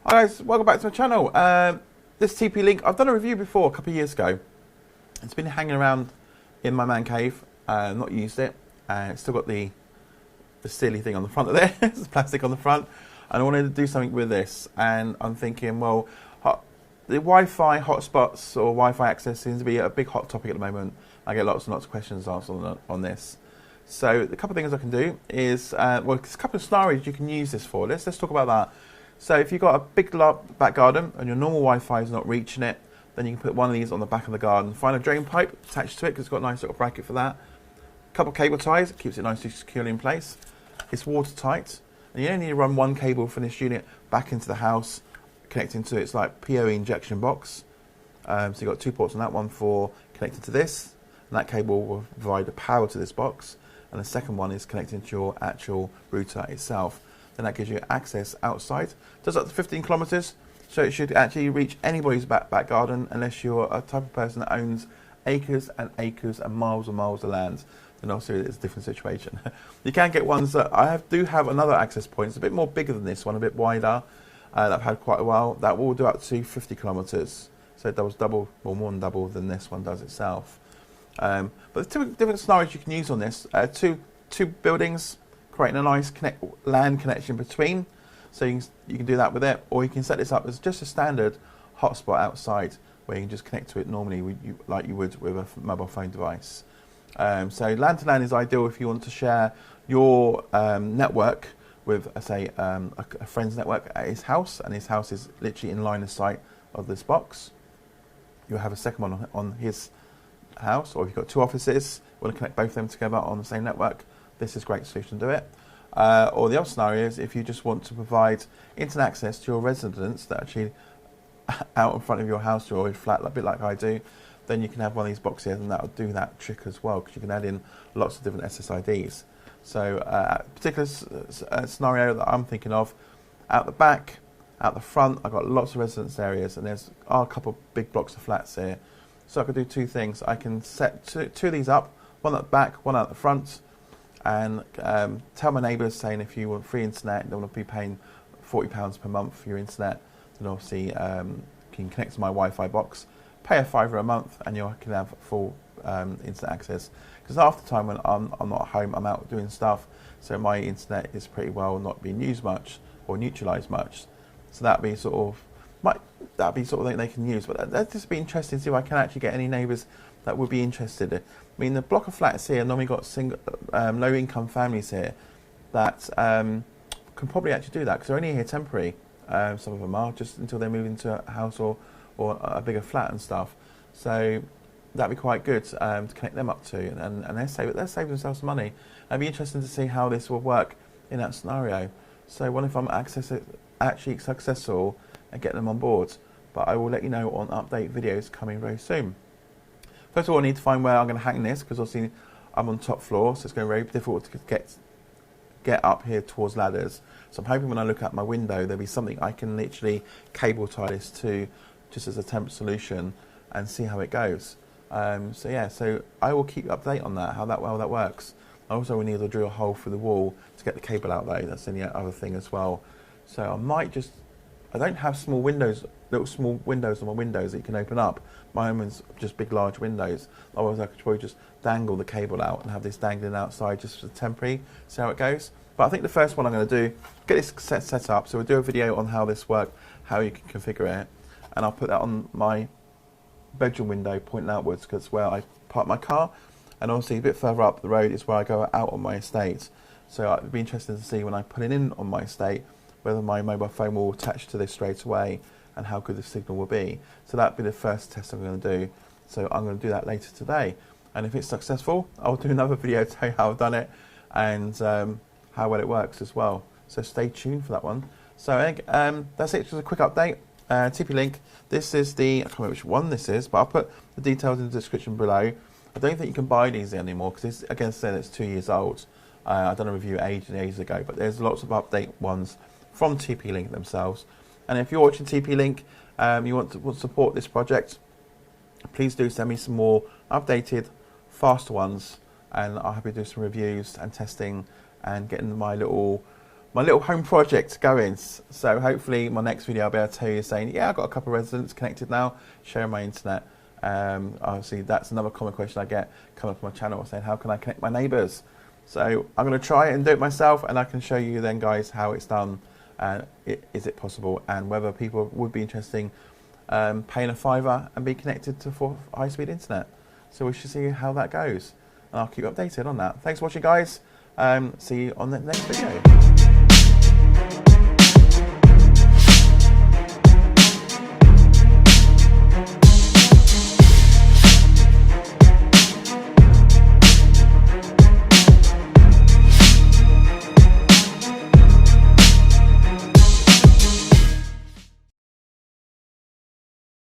Hi guys, welcome back to my channel. This TP-Link, I've done a review before a couple of years ago. It's been hanging around in my man cave, not used it. It's still got the steely thing on the front of there, it's plastic on the front. And I wanted to do something with this, and I'm thinking, well, the Wi-Fi hotspots or Wi-Fi access seems to be a big hot topic at the moment. I get lots and lots of questions answered on this. So the couple of things I can do is, well, there's a couple of scenarios you can use this for. Let's talk about that. So if you've got a big back garden and your normal Wi-Fi is not reaching it, then you can put one of these on the back of the garden. Find a drain pipe attached to it because it's got a nice little bracket for that. A couple of cable ties, it keeps it nicely securely in place. It's watertight, and you only need to run one cable from this unit back into the house, connecting to its like PoE injection box. So you've got two ports on that one for connecting to this, and that cable will provide the power to this box. And the second one is connecting to your actual router itself. Then that gives you access outside. Does up to 15 kilometers, so it should actually reach anybody's back garden unless you're a type of person that owns acres and miles of land. Then obviously it's a different situation. You can get ones that do have another access point. It's a bit more bigger than this one, a bit wider. That I've had quite a while. That will do up to 50 kilometers. So it does double, or more than double than this one does itself. But there's two different scenarios you can use on this. Two buildings, creating a nice LAN connection between. So you can do that with it, or you can set this up as just a standard hotspot outside where you can just connect to it normally like you would with a mobile phone device. So LAN to LAN is ideal if you want to share your network with, say, a friend's network at his house, and his house is literally in line of sight of this box. You'll have a second one on his house, or if you've got two offices, you want to connect both of them together on the same network. This is a great solution to do it. Or the other scenario is if you just want to provide internet access to your residents that are actually out in front of your house or your flat, a bit like I do, then you can have one of these boxes and that will do that trick as well, because you can add in lots of different SSIDs. So a particular scenario that I'm thinking of, out the back, out the front, I've got lots of residence areas, and there's a couple of big blocks of flats here. So I could do two things. I can set two of these up, one at the back, one at the front, and tell my neighbours, saying if you want free internet, you don't want to be paying £40 per month for your internet, then obviously you can connect to my Wi-Fi box, pay a £5 a month, and you can have full internet access. Because half the time when I'm not at home, I'm out doing stuff, so my internet is pretty well not being used much or utilised much. So that'd be sort of thing they can use. But that'd just be interesting to see if I can actually get any neighbours that would be interested. I mean, the block of flats here normally got low-income families here that can probably actually do that, because they're only here temporary. Some of them are, just until they move into a house or a bigger flat and stuff. So that'd be quite good to connect them up to, and they're saving themselves some money. It'd be interesting to see how this will work in that scenario. So what if I'm actually successful and get them on board? But I will let you know on update videos coming very soon. First of all, I need to find where I'm going to hang this, because obviously I'm on the top floor, so it's going to be very difficult to get up here towards ladders. So I'm hoping when I look out my window, there'll be something I can literally cable tie this to, just as a temp solution, and see how it goes. So yeah, so I will keep you update on that, how that works. I also will need to drill a hole through the wall to get the cable out though. That's the other thing as well. So I don't have small windows, little small windows on my windows that you can open up. My home is just big, large windows. Otherwise, I could probably just dangle the cable out and have this dangling outside just for temporary, see how it goes. But I think the first one I'm going to do, get this set up. So we'll do a video on how this works, how you can configure it. And I'll put that on my bedroom window pointing outwards, because it's where I park my car. And obviously a bit further up the road is where I go out on my estate. So it'd be interesting to see when I put it in on my estate, whether my mobile phone will attach to this straight away and how good the signal will be. So that'll be the first test I'm going to do. So I'm going to do that later today. And if it's successful, I'll do another video to tell you how I've done it and how well it works as well. So stay tuned for that one. So that's it, just a quick update. TP-Link, this is I can't remember which one this is, but I'll put the details in the description below. I don't think you can buy these anymore, because again, saying it's 2 years old. I've done a review ages ago, but there's lots of update ones from TP-Link themselves. And if you're watching TP-Link, you want to support this project, please do send me some more updated, faster ones, and I'll happy to do some reviews and testing and getting my little my little home project going. So hopefully my next video I'll be able to tell you saying, yeah, I've got a couple of residents connected now, sharing my internet. Obviously that's another common question I get coming up on my channel, saying how can I connect my neighbours? So I'm going to try it and do it myself, and I can show you then, guys, how it's done, and is it possible, and whether people would be interested in paying a £5 and be connected to high-speed internet. So we should see how that goes, and I'll keep you updated on that. Thanks for watching, guys. See you on the next video.